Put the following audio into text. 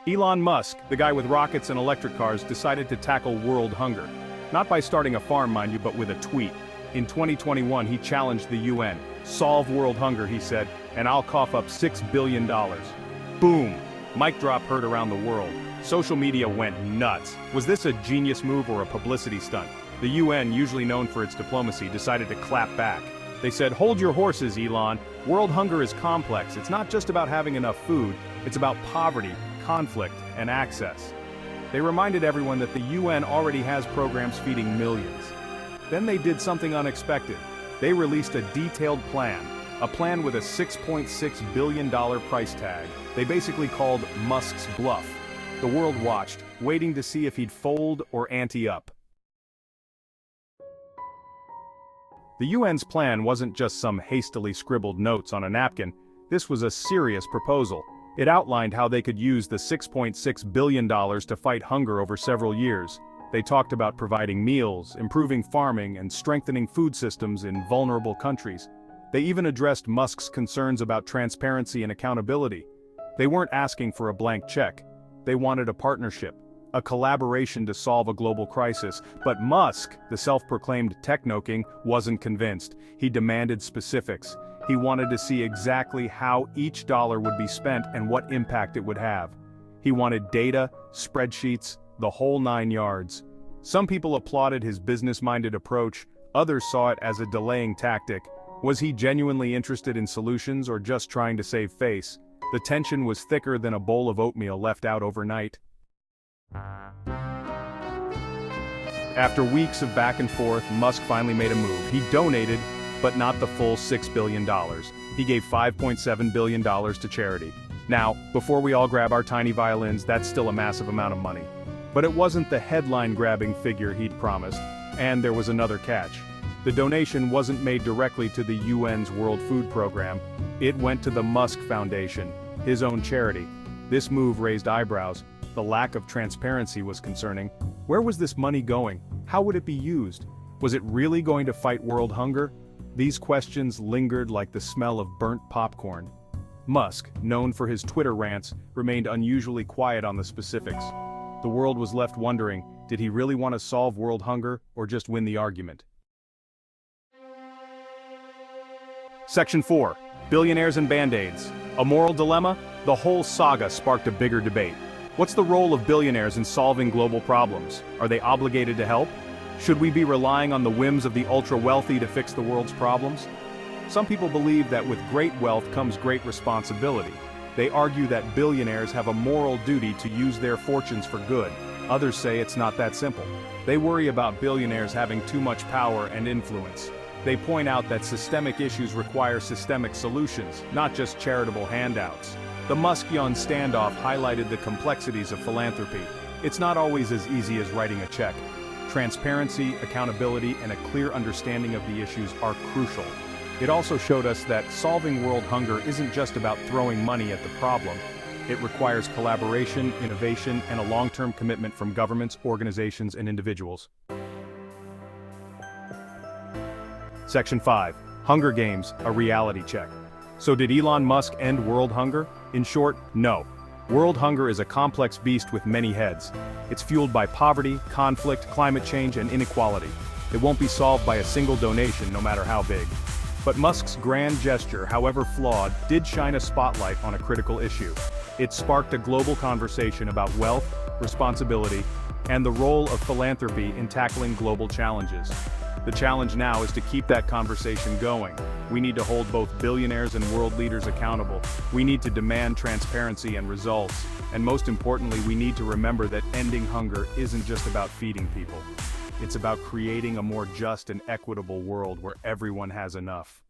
Elon Musk, the guy with rockets and electric cars, decided to tackle world hunger. Not by starting a farm, mind you, but with a tweet. In 2021, he challenged the UN. Solve world hunger, he said, and I'll cough up $6 billion. Boom! Mic drop heard around the world. Social media went nuts. Was this a genius move or a publicity stunt? The UN, usually known for its diplomacy, decided to clap back. They said, hold your horses, Elon. World hunger is complex. It's not just about having enough food, it's about poverty, conflict, and access. They reminded everyone that the UN already has programs feeding millions. Then they did something unexpected. They released a detailed plan, a plan with a $6.6 billion price tag. They basically called Musk's bluff. The world watched, waiting to see if he'd fold or ante up. The UN's plan wasn't just some hastily scribbled notes on a napkin. This was a serious proposal. It outlined how they could use the $6.6 billion to fight hunger over several years. They talked about providing meals, improving farming, and strengthening food systems in vulnerable countries. They even addressed Musk's concerns about transparency and accountability. They weren't asking for a blank check. They wanted a partnership, a collaboration to solve a global crisis. But Musk, the self-proclaimed techno-king, wasn't convinced. He demanded specifics. He wanted to see exactly how each dollar would be spent and what impact it would have. He wanted data, spreadsheets, the whole 9 yards. Some people applauded his business-minded approach, others saw it as a delaying tactic. Was he genuinely interested in solutions or just trying to save face? The tension was thicker than a bowl of oatmeal left out overnight. After weeks of back and forth, Musk finally made a move. He donated, but not the full $6 billion. He gave $5.7 billion to charity. Now, before we all grab our tiny violins, that's still a massive amount of money. But it wasn't the headline-grabbing figure he'd promised, and there was another catch. The donation wasn't made directly to the UN's World Food Program. It went to the Musk Foundation, his own charity. This move raised eyebrows. The lack of transparency was concerning. Where was this money going? How would it be used? Was it really going to fight world hunger? These questions lingered like the smell of burnt popcorn. Musk, known for his Twitter rants, remained unusually quiet on the specifics. The world was left wondering, did he really want to solve world hunger or just win the argument? Section 4. Billionaires and Band-Aids. A moral dilemma? The whole saga sparked a bigger debate. What's the role of billionaires in solving global problems? Are they obligated to help? Should we be relying on the whims of the ultra-wealthy to fix the world's problems? Some people believe that with great wealth comes great responsibility. They argue that billionaires have a moral duty to use their fortunes for good. Others say it's not that simple. They worry about billionaires having too much power and influence. They point out that systemic issues require systemic solutions, not just charitable handouts. The Muskian standoff highlighted the complexities of philanthropy. It's not always as easy as writing a check. Transparency, accountability, and a clear understanding of the issues are crucial. It also showed us that solving world hunger isn't just about throwing money at the problem. It requires collaboration, innovation, and a long-term commitment from governments, organizations, and individuals. Section 5. Hunger Games, a reality check. So did Elon Musk end world hunger? In short, no. World hunger is a complex beast with many heads. It's fueled by poverty, conflict, climate change, and inequality. It won't be solved by a single donation, no matter how big. But Musk's grand gesture, however flawed, did shine a spotlight on a critical issue. It sparked a global conversation about wealth, responsibility, and the role of philanthropy in tackling global challenges. The challenge now is to keep that conversation going. We need to hold both billionaires and world leaders accountable. We need to demand transparency and results. And most importantly, we need to remember that ending hunger isn't just about feeding people. It's about creating a more just and equitable world where everyone has enough.